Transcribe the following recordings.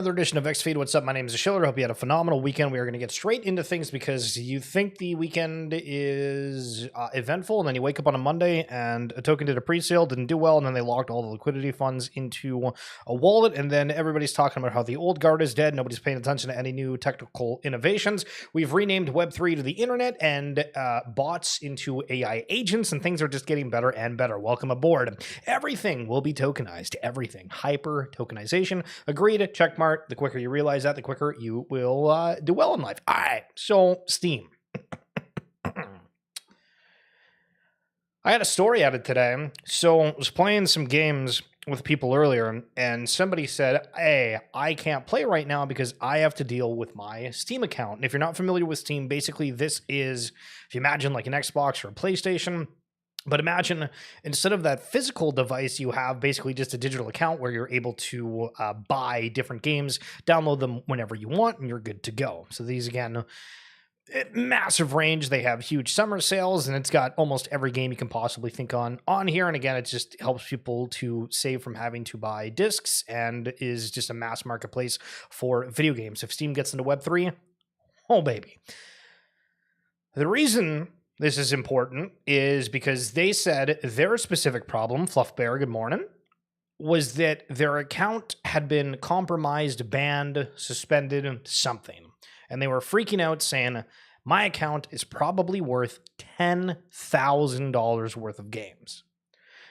Another edition of XFeed. What's up? My name is Schiller. Hope you had a phenomenal weekend. We are going to get straight into things because you think the weekend is eventful, and then you wake up on a Monday and a token did a pre-sale, didn't do well, and then they locked all the liquidity funds into a wallet, and then everybody's talking about how the old guard is dead. Nobody's paying attention to any new technical innovations. We've renamed Web3 to the internet and bots into AI agents, and things are just getting better and better. Welcome aboard. Everything will be tokenized. Everything. Hyper tokenization. Agreed. Checkmark. The quicker you realize that, the quicker you will do well in life. All right, so Steam. I had a story out of today. So I was playing some games with people earlier, and somebody said, hey, I can't play right now because I have to deal with my Steam account. And if you're not familiar with Steam, basically this is, if you imagine like an Xbox or a PlayStation, but imagine instead of that physical device, you have basically just a digital account where you're able to buy different games, download them whenever you want, and you're good to go. So these, again, massive range. They have huge summer sales, and it's got almost every game you can possibly think on here. And again, it just helps people to save from having to buy discs and is just a mass marketplace for video games. If Steam gets into Web3, oh, baby. The reason this is important is because they said their specific problem, Fluff Bear, good morning, was that their account had been compromised, banned, suspended, something. And they were freaking out saying, my account is probably worth $10,000 worth of games.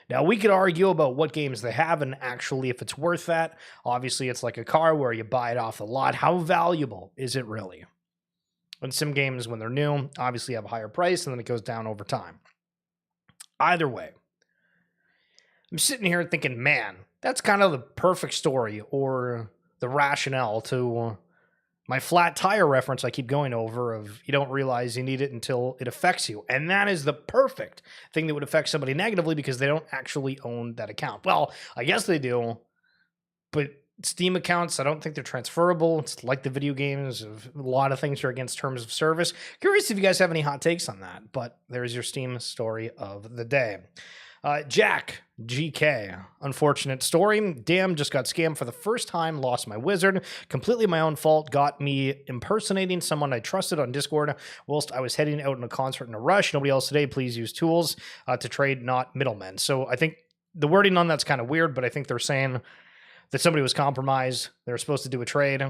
Now, we could argue about what games they have and actually if it's worth that. Obviously, it's like a car where you buy it off the lot. How valuable is it really? And some games, when they're new, obviously have a higher price, and then it goes down over time. Either way, I'm sitting here thinking, man, that's kind of the perfect story or the rationale to my flat tire reference I keep going over of you don't realize you need it until it affects you. And that is the perfect thing that would affect somebody negatively because they don't actually own that account. Well, I guess they do, but Steam accounts, I don't think they're transferable. It's like the video games. A lot of things are against terms of service. Curious if you guys have any hot takes on that, but there's your Steam story of the day. Jack, GK, unfortunate story. Damn, just got scammed for the first time, lost my wizard. Completely my own fault, got me impersonating someone I trusted on Discord whilst I was heading out in a concert in a rush. Nobody else today, please use tools to trade, not middlemen. So I think the wording on that's kind of weird, but I think they're saying that somebody was compromised, they were supposed to do a trade,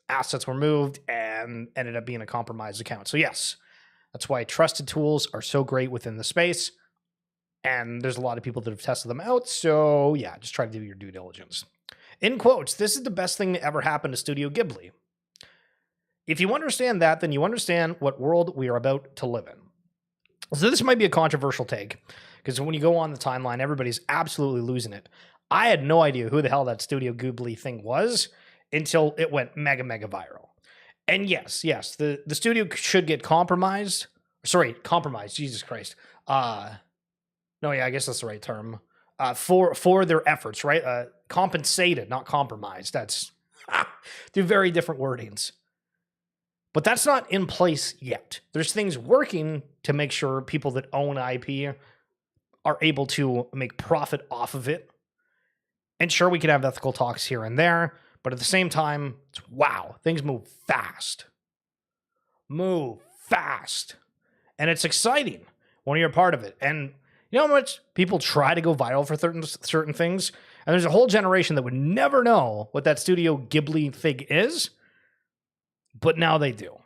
assets were moved, and ended up being a compromised account. So yes, that's why trusted tools are so great within the space, and there's a lot of people that have tested them out, so yeah, just try to do your due diligence. In quotes, this is the best thing that ever happened to Studio Ghibli. If you understand that, then you understand what world we are about to live in. So this might be a controversial take, because when you go on the timeline, everybody's absolutely losing it. I had no idea who the hell that Studio Ghibli thing was until it went mega viral. And yes, the studio should get compromised. Sorry, compromised, Jesus Christ. I guess that's the right term. For their efforts, right? Compensated, not compromised. That's two very different wordings. But that's not in place yet. There's things working to make sure people that own IP are able to make profit off of it. And sure, we can have ethical talks here and there, but at the same time, it's wow, things move fast. Move fast. And it's exciting when you're a part of it. And you know how much people try to go viral for certain things? And there's a whole generation that would never know what that Studio Ghibli thing is, but now they do.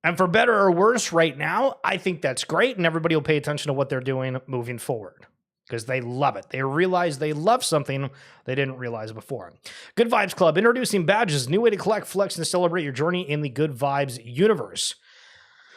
And for better or worse, right now, I think that's great, and everybody will pay attention to what they're doing moving forward. Because they love it. They realize they love something they didn't realize before. Good Vibes Club, introducing badges. New way to collect, flex, and celebrate your journey in the Good Vibes universe.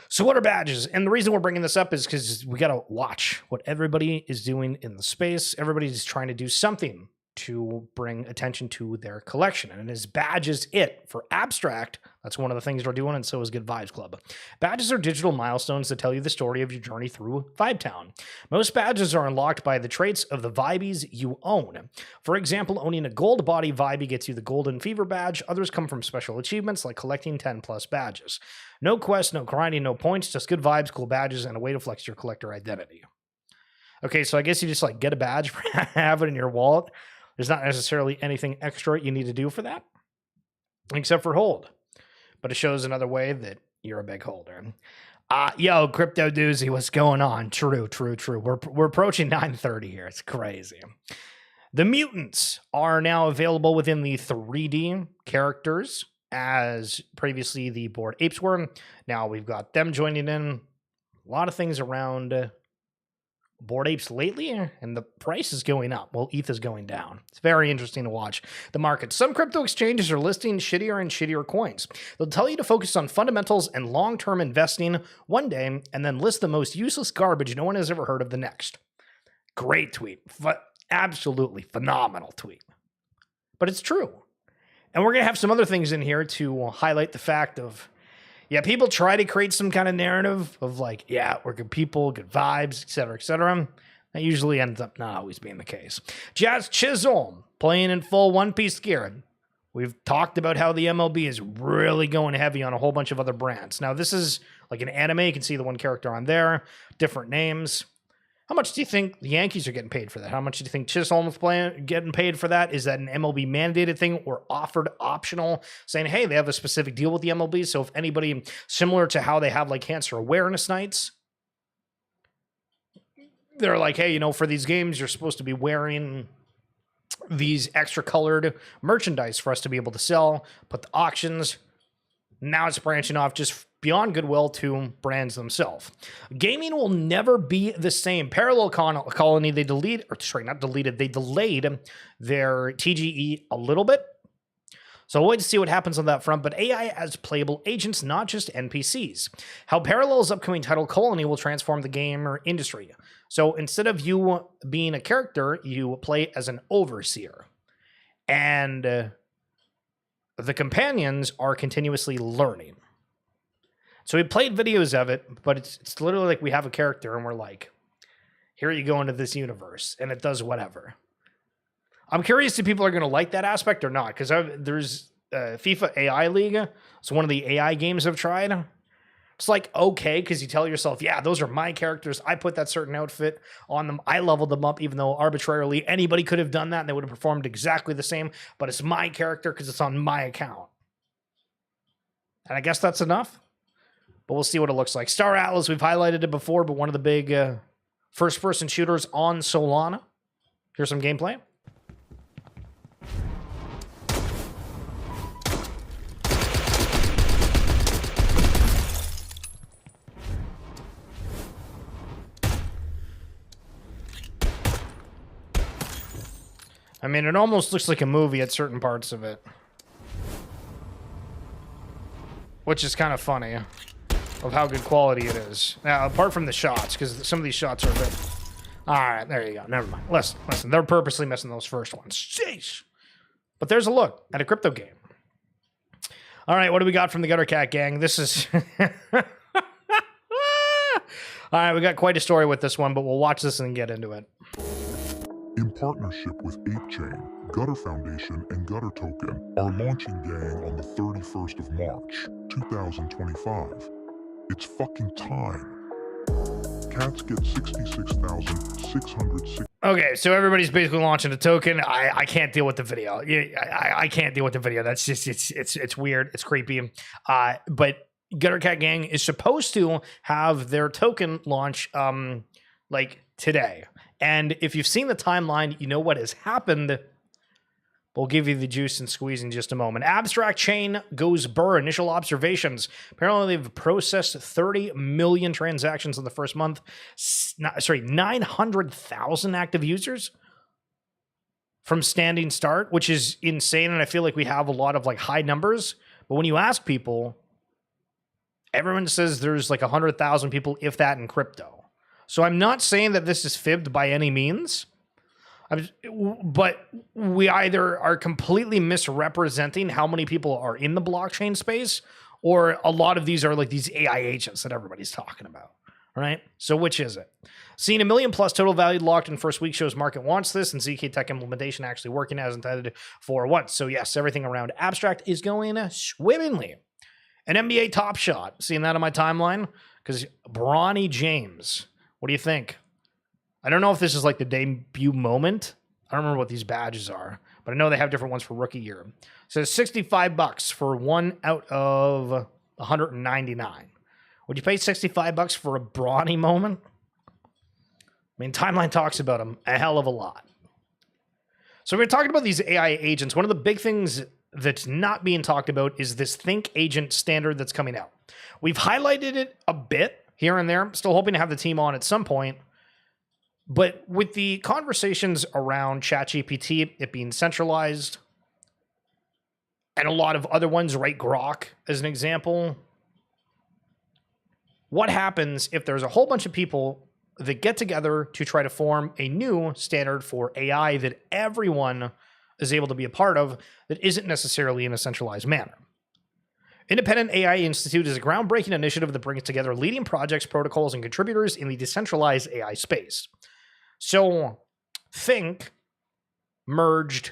So what are badges? And the reason we're bringing this up is because we got to watch what everybody is doing in the space. Everybody's trying to do something to bring attention to their collection. And as badges it for abstract, that's one of the things we're doing, and so is Good Vibes Club. Badges are digital milestones that tell you the story of your journey through Vibetown. Most badges are unlocked by the traits of the Vibies you own. For example, owning a gold body Vibie gets you the Golden Fever badge. Others come from special achievements like collecting 10 plus badges. No quest, no grinding, no points, just good vibes, cool badges, and a way to flex your collector identity. Okay, so I guess you just like get a badge, have it in your wallet. There's not necessarily anything extra you need to do for that, except for hold. But it shows another way that you're a big holder. Yo, Crypto Doozy, what's going on? True. We're approaching 9:30 here. It's crazy. The mutants are now available within the 3D characters, as previously the Bored Apes were. Now we've got them joining in. A lot of things around Bored Apes lately, and the price is going up. Well, ETH is going down. It's very interesting to watch the market. Some crypto exchanges are listing shittier and shittier coins. They'll tell you to focus on fundamentals and long-term investing one day, and then list the most useless garbage no one has ever heard of the next. Great tweet. Absolutely phenomenal tweet. But it's true. And we're going to have some other things in here to highlight the fact of, yeah, people try to create some kind of narrative of like, yeah, we're good people, good vibes, etc., etc. That usually ends up not always being the case. Jazz Chisholm playing in full One Piece gear. We've talked about how the MLB is really going heavy on a whole bunch of other brands. Now, this is like an anime. You can see the one character on there, different names. How much do you think the Yankees are getting paid for that? How much do you think Chisholm's getting paid for that? Is that an MLB mandated thing or offered optional? Saying, hey, they have a specific deal with the MLB, so if anybody, similar to how they have like cancer awareness nights, they're like, hey, you know, for these games, you're supposed to be wearing these extra colored merchandise for us to be able to sell, put the auctions. Now it's branching off just beyond goodwill to brands themselves. Gaming will never be the same. Parallel Colony, they delayed their TGE a little bit. So we'll wait to see what happens on that front, but AI as playable agents, not just NPCs. How Parallel's upcoming title Colony will transform the gamer industry. So instead of you being a character, you play as an overseer. And the companions are continuously learning. So we played videos of it, but it's literally like we have a character and we're like, here you go into this universe, and it does whatever. I'm curious if people are going to like that aspect or not, because there's FIFA AI League. It's one of the AI games I've tried. It's like, okay, because you tell yourself, yeah, those are my characters. I put that certain outfit on them. I leveled them up, even though arbitrarily anybody could have done that and they would have performed exactly the same, but it's my character because it's on my account. And I guess that's enough. But we'll see what it looks like. Star Atlas, we've highlighted it before, but one of the big first-person shooters on Solana. Here's some gameplay. I mean, it almost looks like a movie at certain parts of it. Which is kind of funny. Of how good quality it is. Now, apart from the shots, because some of these shots are a bit... Alright, there you go. Never mind. Listen. They're purposely missing those first ones. Sheesh. But there's a look at a crypto game. Alright, what do we got from the Gutter Cat Gang? This is... Alright, we got quite a story with this one, but we'll watch this and get into it. In partnership with 8chain, Gutter Foundation and Gutter Token are launching Gang on the 31st of March, 2025. It's fucking time. Cats get 66,606. Okay, so everybody's basically launching a token. I can't deal with the video. I can't deal with the video. That's just it's weird. It's creepy. But Gutter Cat Gang is supposed to have their token launch like today. And if you've seen the timeline, you know what has happened. We'll give you the juice and squeeze in just a moment. Abstract Chain goes burr. Initial observations. Apparently, they've processed 30 million transactions in the first month. 900,000 active users from standing start, which is insane. And I feel like we have a lot of like high numbers. But when you ask people, everyone says there's like 100,000 people, if that, in crypto. So I'm not saying that this is fibbed by any means. But we either are completely misrepresenting how many people are in the blockchain space, or a lot of these are like these AI agents that everybody's talking about, right? So which is it? Seeing $1 million+ total value locked in first week shows market wants this, and ZK Tech implementation actually working as intended for once. So yes, everything around Abstract is going swimmingly. An NBA Top Shot, seeing that on my timeline, because Bronny James, what do you think? I don't know if this is like the debut moment I don't remember what these badges are, but I know they have different ones for rookie year. So $65 for 1 out of 199. Would you pay $65 for a brawny moment? I mean, Timeline talks about them a hell of a lot. So we're talking about these AI agents. One of the big things that's not being talked about is this Think Agent standard that's coming out. We've highlighted it a bit here and there. Still hoping to have the team on at some point. But with the conversations around ChatGPT, it being centralized, and a lot of other ones, right? Grok, as an example. What happens if there's a whole bunch of people that get together to try to form a new standard for AI that everyone is able to be a part of that isn't necessarily in a centralized manner? Independent AI Institute is a groundbreaking initiative that brings together leading projects, protocols, and contributors in the decentralized AI space. So, Think merged,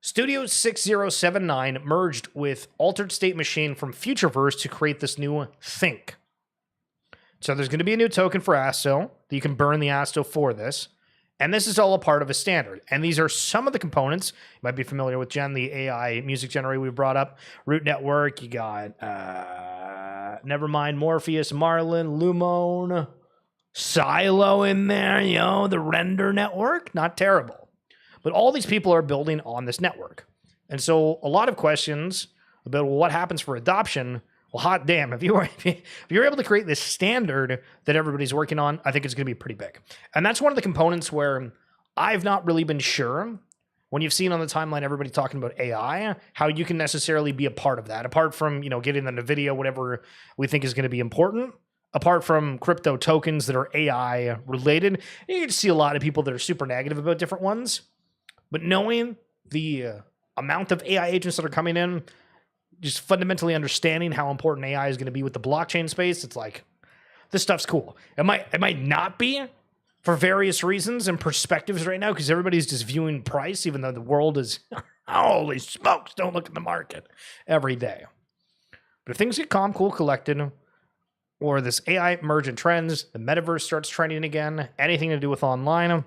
Studio 6079 merged with Altered State Machine from Futureverse to create this new Think. So there's going to be a new token for Asto that you can burn the Asto for this. And this is all a part of a standard. And these are some of the components. You might be familiar with Jen, the AI music generator we brought up. Root Network, you got Nevermind, Morpheus, Marlin, Lumone, Silo in there, the Render Network. Not terrible. But all these people are building on this network. And so a lot of questions about what happens for adoption. Well, hot damn, if you're able to create this standard that everybody's working on, I think it's going to be pretty big. And that's one of the components where I've not really been sure, when you've seen on the timeline everybody talking about AI, how you can necessarily be a part of that, apart from, getting the NVIDIA, whatever we think is going to be important, apart from crypto tokens that are AI related. You can see a lot of people that are super negative about different ones. But knowing the amount of AI agents that are coming in, just fundamentally understanding how important AI is going to be with the blockchain space, it's like, this stuff's cool. It might not be for various reasons and perspectives right now, because everybody's just viewing price, even though the world is, holy smokes, don't look at the market every day. But if things get calm, cool, collected, or this AI emergent trends, the metaverse starts trending again, anything to do with online,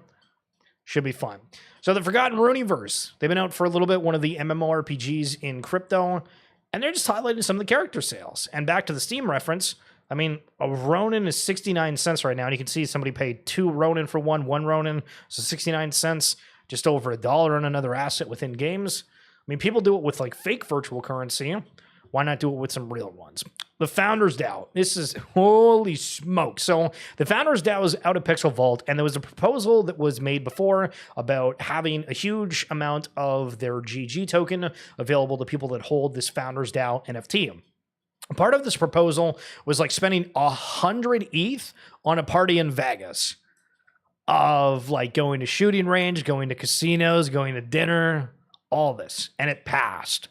should be fun. So the Forgotten Rooneyverse, they've been out for a little bit, one of the MMORPGs in crypto, and they're just highlighting some of the character sales. And back to the Steam reference, I mean, a Ronin is 69 cents right now, and you can see somebody paid 2 Ronin for one Ronin, so 69 cents, just over $1 on another asset within games. I mean, people do it with like fake virtual currency. Why not do it with some real ones? The Founders DAO. This is holy smoke. So the Founders DAO is out of Pixel Vault, and there was a proposal that was made before about having a huge amount of their GG token available to people that hold this Founders DAO NFT. Part of this proposal was like spending 100 ETH on a party in Vegas, of like going to shooting range, going to casinos, going to dinner, all this, and it passed.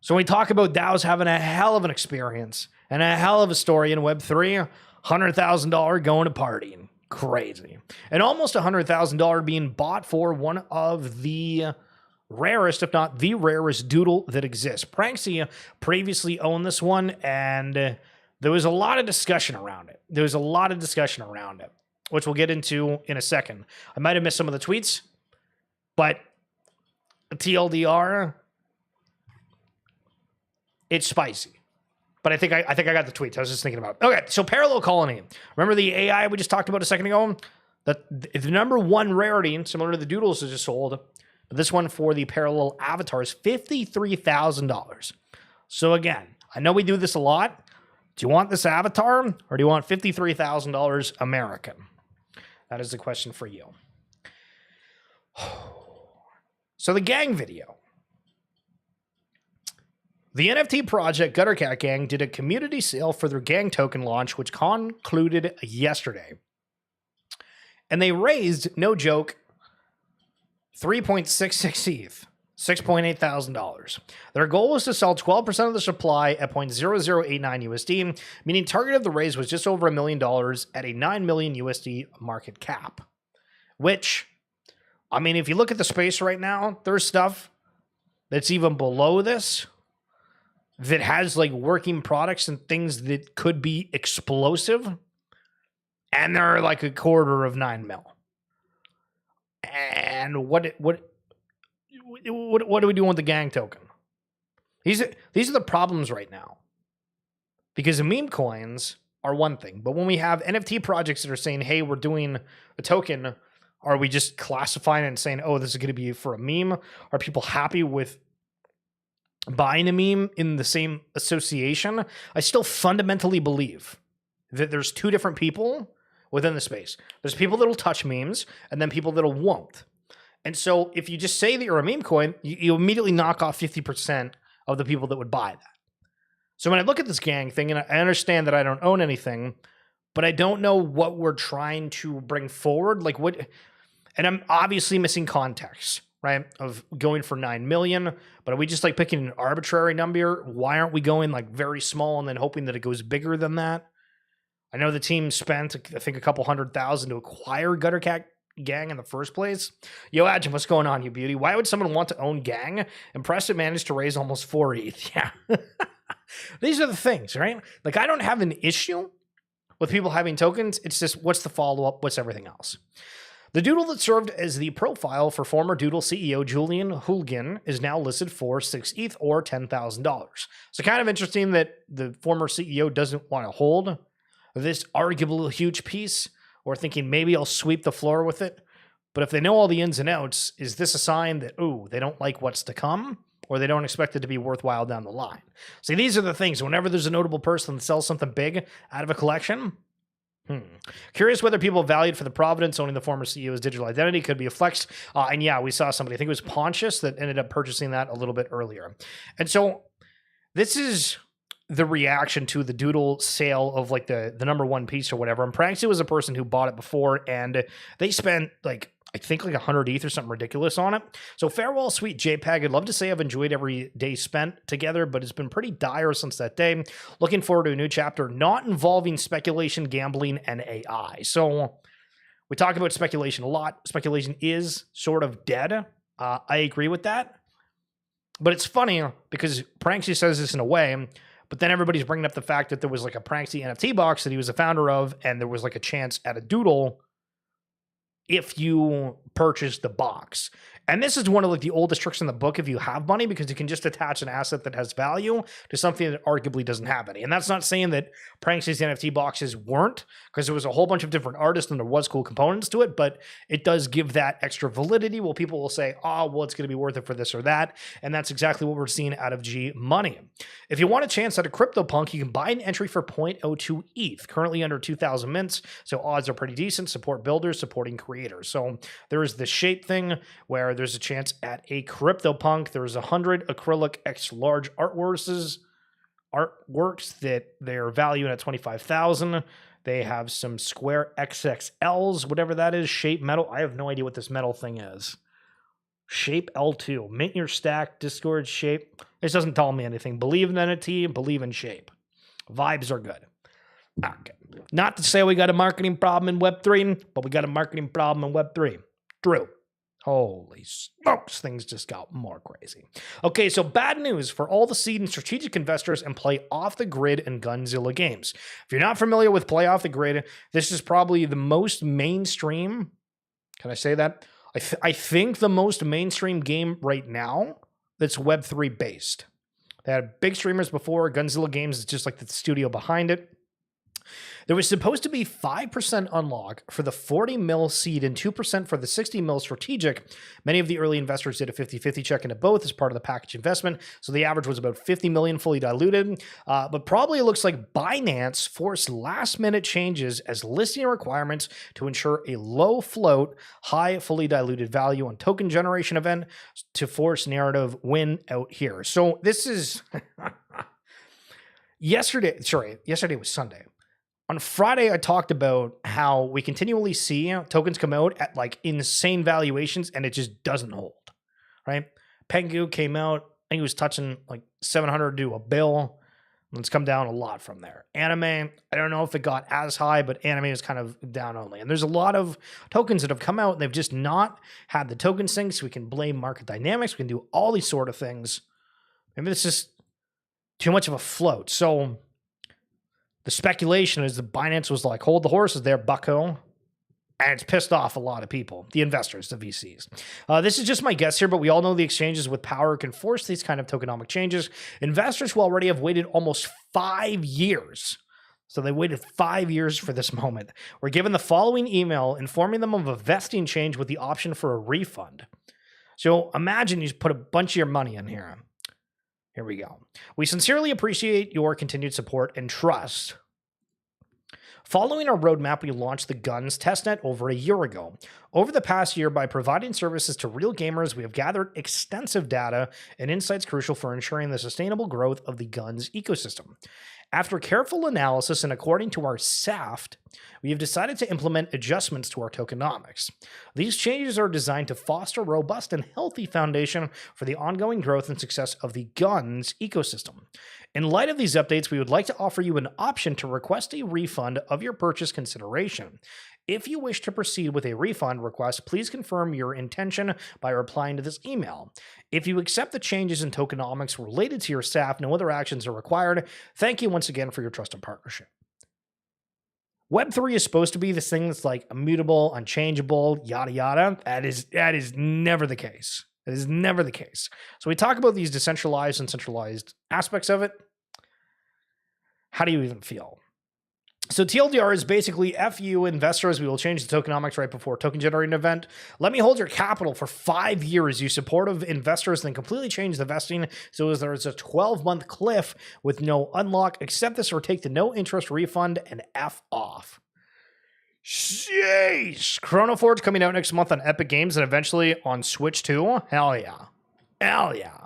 So when we talk about DAOs having a hell of an experience and a hell of a story in Web3, $100,000 going to partying. Crazy. And almost $100,000 being bought for one of the rarest, if not the rarest doodle that exists. Pranksy previously owned this one, and there was a lot of discussion around it. Which we'll get into in a second. I might have missed some of the tweets, but TLDR, it's spicy. But I think I got the tweets. I was just thinking about it. Okay, so Parallel Colony. Remember the AI we just talked about a second ago? The number one rarity, similar to the doodles that just sold, but this one for the Parallel Avatar is $53,000. So again, I know we do this a lot. Do you want this avatar, or do you want $53,000 American? That is the question for you. So the gang video. The NFT project Guttercat Gang did a community sale for their gang token launch, which concluded yesterday. And they raised, no joke, 3.66 ETH, $6.8 thousand. Their goal was to sell 12% of the supply at 0.0089 USD, meaning target of the raise was just over $1 million at a 9 million USD market cap. Which, I mean, if you look at the space right now, there's stuff that's even below this that has like working products and things that could be explosive. and they're like a quarter of 9 mil. And what do we do with the gang token? These are the problems right now. Because the meme coins are one thing, but when we have NFT projects that are saying, hey, we're doing a token, are we just classifying it and saying, oh, this is going to be for a meme? Are people happy with buying a meme in the same association? I still fundamentally believe that there's two different people within the space. There's people that'll touch memes and then people that'll won't. And so if you just say that you're a meme coin, you immediately knock off 50% of the people that would buy that. So when I look at this gang thing, and I understand that I don't own anything, but I don't know what we're trying to bring forward. Like what, and I'm obviously missing context, right? Of going for 9 million, but are we just like picking an arbitrary number? Why aren't we going like very small and then hoping that it goes bigger than that? I know the team spent, I think, a couple $100,000 to acquire Guttercat Gang in the first place. Yo, Adjum, what's going on, you beauty? Why would someone want to own Gang? Impressive managed to raise almost 4 ETH. Yeah. These are the things, right? Like, I don't have an issue with people having tokens. It's just, what's the follow-up? What's everything else? The doodle that served as the profile for former Doodle CEO Julian Hulgin is now listed for 6 ETH or $10,000. So kind of interesting that the former CEO doesn't want to hold this arguable huge piece, or thinking maybe I'll sweep the floor with it. But if they know all the ins and outs, is this a sign that, ooh, they don't like what's to come, or they don't expect it to be worthwhile down the line? See, these are the things. Whenever there's a notable person that sells something big out of a collection, curious whether people valued for the providence owning the former CEO's digital identity could be a flex. And yeah, we saw somebody, I think it was Pontius, that ended up purchasing that a little bit earlier. And so this is the reaction to the doodle sale of like the number one piece or whatever. And Pranksy was a person who bought it before, and they spent like, I think like 100 ETH or something ridiculous on it. So farewell, sweet JPEG. I'd love to say I've enjoyed every day spent together, but it's been pretty dire since that day. Looking forward to a new chapter, not involving speculation, gambling, and AI. So we talk about speculation a lot. Speculation is sort of dead. I agree with that. But it's funny because Pranksy says this in a way, but then everybody's bringing up the fact that there was like a Pranksy NFT box that he was a founder of, and there was like a chance at a doodle if you purchase the box. And this is one of like the oldest tricks in the book if you have money, because you can just attach an asset that has value to something that arguably doesn't have any. And that's not saying that Pranksy's NFT boxes weren't, because there was a whole bunch of different artists and there was cool components to it, but it does give that extra validity. Well, people will say, oh, well, it's going to be worth it for this or that. And that's exactly what we're seeing out of G Money. If you want a chance at a CryptoPunk, you can buy an entry for 0.02 ETH, currently under 2,000 mints. So odds are pretty decent. Support builders, supporting creators. So there is the shape thing where there's a chance at a CryptoPunk. There's 100 acrylic X large artworks that they're valuing at 25,000. They have some square XXLs, whatever that is, shape metal. I have no idea what this metal thing is. Shape L2, mint your stack, Discord shape. This doesn't tell me anything. Believe in entity, believe in shape. Vibes are good. Okay. Not to say we got a marketing problem in Web3, but we got a marketing problem in Web3. True. Holy smokes, things just got more crazy. Okay, so bad news for all the seed and strategic investors in Play Off the Grid and Gunzilla games. If you're not familiar with Play Off the Grid, this is probably the most mainstream, can I say that? I think the most mainstream game right now that's Web3 based. They had big streamers before. Gunzilla Games is just like the studio behind it. There was supposed to be 5% unlock for the 40 mil seed and 2% for the 60 mil strategic. Many of the early investors did a 50-50 check into both as part of the package investment. So the average was about 50 million fully diluted. But probably it looks like Binance forced last minute changes as listing requirements to ensure a low float, high fully diluted value on token generation event to force narrative win out here. So this is yesterday was Sunday. On Friday, I talked about how we continually see tokens come out at like insane valuations and it just doesn't hold, right? Pengu came out, I think it was touching like 700 to a bill. And it's come down a lot from there. Anime, I don't know if it got as high, but anime is kind of down only. And there's a lot of tokens that have come out and they've just not had the token syncs. We can blame market dynamics. We can do all these sort of things. Maybe it's just too much of a float. So The speculation is that Binance was like, hold the horses there, bucko. And it's pissed off a lot of people, the investors, the VCs. This is just my guess here, but we all know the exchanges with power can force these kind of tokenomic changes. Investors who already have waited almost 5 years, so they waited 5 years for this moment, were given the following email informing them of a vesting change with the option for a refund. So imagine you put a bunch of your money in here. Here we go. We sincerely appreciate your continued support and trust. Following our roadmap, we launched the Guns testnet over a year ago. Over the past year, by providing services to real gamers, we have gathered extensive data and insights crucial for ensuring the sustainable growth of the Guns ecosystem. After careful analysis and according to our SAFT, we have decided to implement adjustments to our tokenomics. These changes are designed to foster a robust and healthy foundation for the ongoing growth and success of the Guns ecosystem. In light of these updates, we would like to offer you an option to request a refund of your purchase consideration. If you wish to proceed with a refund request, please confirm your intention by replying to this email. If you accept the changes in tokenomics related to your staff, no other actions are required. Thank you once again for your trust and partnership. Web3 is supposed to be this thing that's like immutable, unchangeable, yada yada. That is never the case. That is never the case. So we talk about these decentralized and centralized aspects of it. How do you even feel? So TLDR is basically FU investors. We will change the tokenomics right before token generating event. Let me hold your capital for 5 years. You supportive investors, then completely change the vesting so as there's a 12-month cliff with no unlock. Accept this or take the no interest refund and F off. Jeez. Chrono Forge coming out next month on Epic Games and eventually on Switch too. Hell yeah. Hell yeah.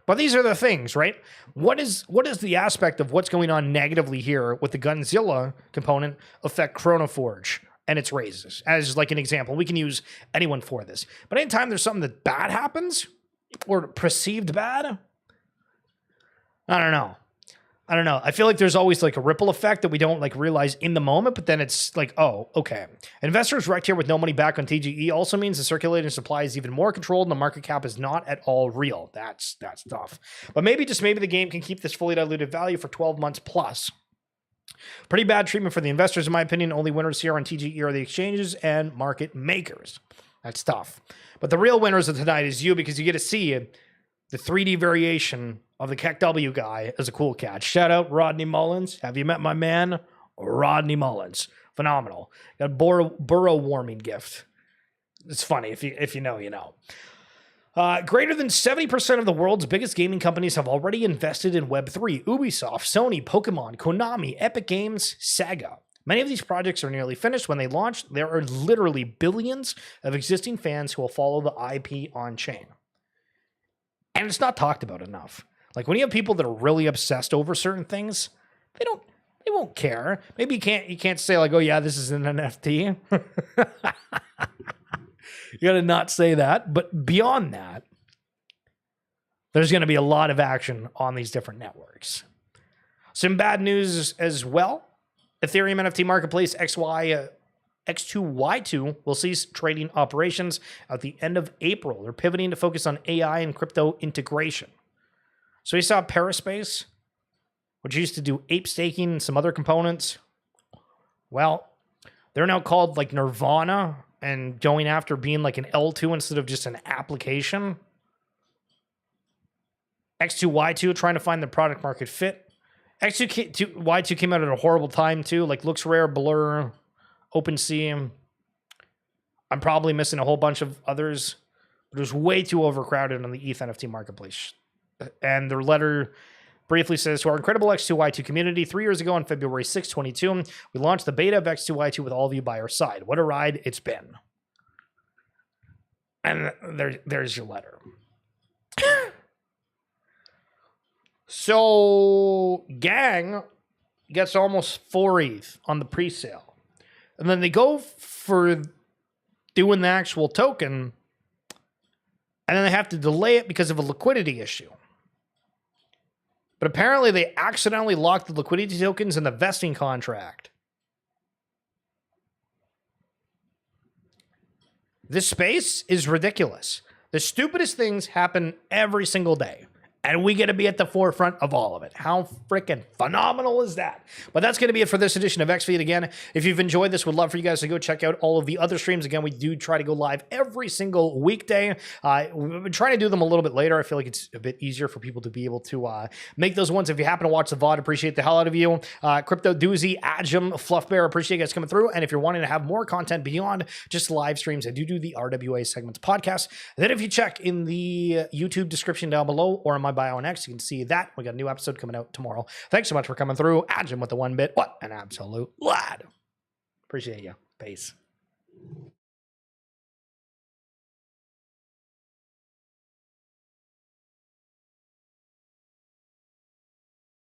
But these are the things, right? What is the aspect of what's going on negatively here with the Gunzilla component affect Chrono Forge and its raises? As like an example, we can use anyone for this. But anytime there's something that bad happens or perceived bad, I don't know. I feel like there's always like a ripple effect that we don't like realize in the moment, but then it's like, oh, okay. Investors wrecked here with no money back on TGE also means the circulating supply is even more controlled and the market cap is not at all real. That's tough. But maybe the game can keep this fully diluted value for 12 months plus. Pretty bad treatment for the investors, in my opinion. Only winners here on TGE are the exchanges and market makers. That's tough. But the real winners of tonight is you, because you get to see the 3D variation of the Keck W guy as a cool cat. Shout out Rodney Mullins. Have you met my man, Rodney Mullins? Phenomenal. Got a burrow warming gift. It's funny. If you know, you know. Greater than 70% of the world's biggest gaming companies have already invested in Web3. Ubisoft, Sony, Pokemon, Konami, Epic Games, Sega. Many of these projects are nearly finished. When they launch, there are literally billions of existing fans who will follow the IP on-chain. And it's not talked about enough. Like when you have people that are really obsessed over certain things, they won't care. Maybe you can't say like, oh yeah, this is an NFT. You gotta not say that. But beyond that, there's gonna be a lot of action on these different networks. Some bad news as well. Ethereum NFT marketplace X2Y2 will cease trading operations at the end of April. They're pivoting to focus on AI and crypto integration. So you saw Paraspace, which used to do ape staking and some other components. Well, they're now called like Nirvana and going after being like an L2 instead of just an application. X2Y2 trying to find the product market fit. X2Y2 came out at a horrible time too, like LooksRare, Blur, OpenSea. I'm probably missing a whole bunch of others, but it was way too overcrowded on the ETH NFT marketplace. And their letter briefly says, to our incredible X2Y2 community, 3 years ago on February 6, 2022, we launched the beta of X2Y2 with all of you by our side. What a ride it's been. And there's your letter. So, Gang gets almost 4 ETH on the pre-sale. And then they go for doing the actual token, and then they have to delay it because of a liquidity issue. But apparently they accidentally locked the liquidity tokens in the vesting contract. This space is ridiculous. The stupidest things happen every single day. and we get to be at the forefront of all of it. How freaking phenomenal is that? But that's going to be it for this edition of XFeed. Again, if you've enjoyed this, would love for you guys to go check out all of the other streams. Again, we do try to go live every single weekday. We've been trying to do them a little bit later. I feel like it's a bit easier for people to be able to make those ones. If you happen to watch the VOD, appreciate the hell out of you. Crypto Doozy, Ajum, Fluff Bear, appreciate you guys coming through. And if you're wanting to have more content beyond just live streams, I do the RWA segments podcast. Then if you check in the YouTube description down below or in my bio on X, you can see that we got a new episode coming out tomorrow. Thanks so much for coming through. Ajum with the 1 bit. What an absolute lad. Appreciate you. Peace.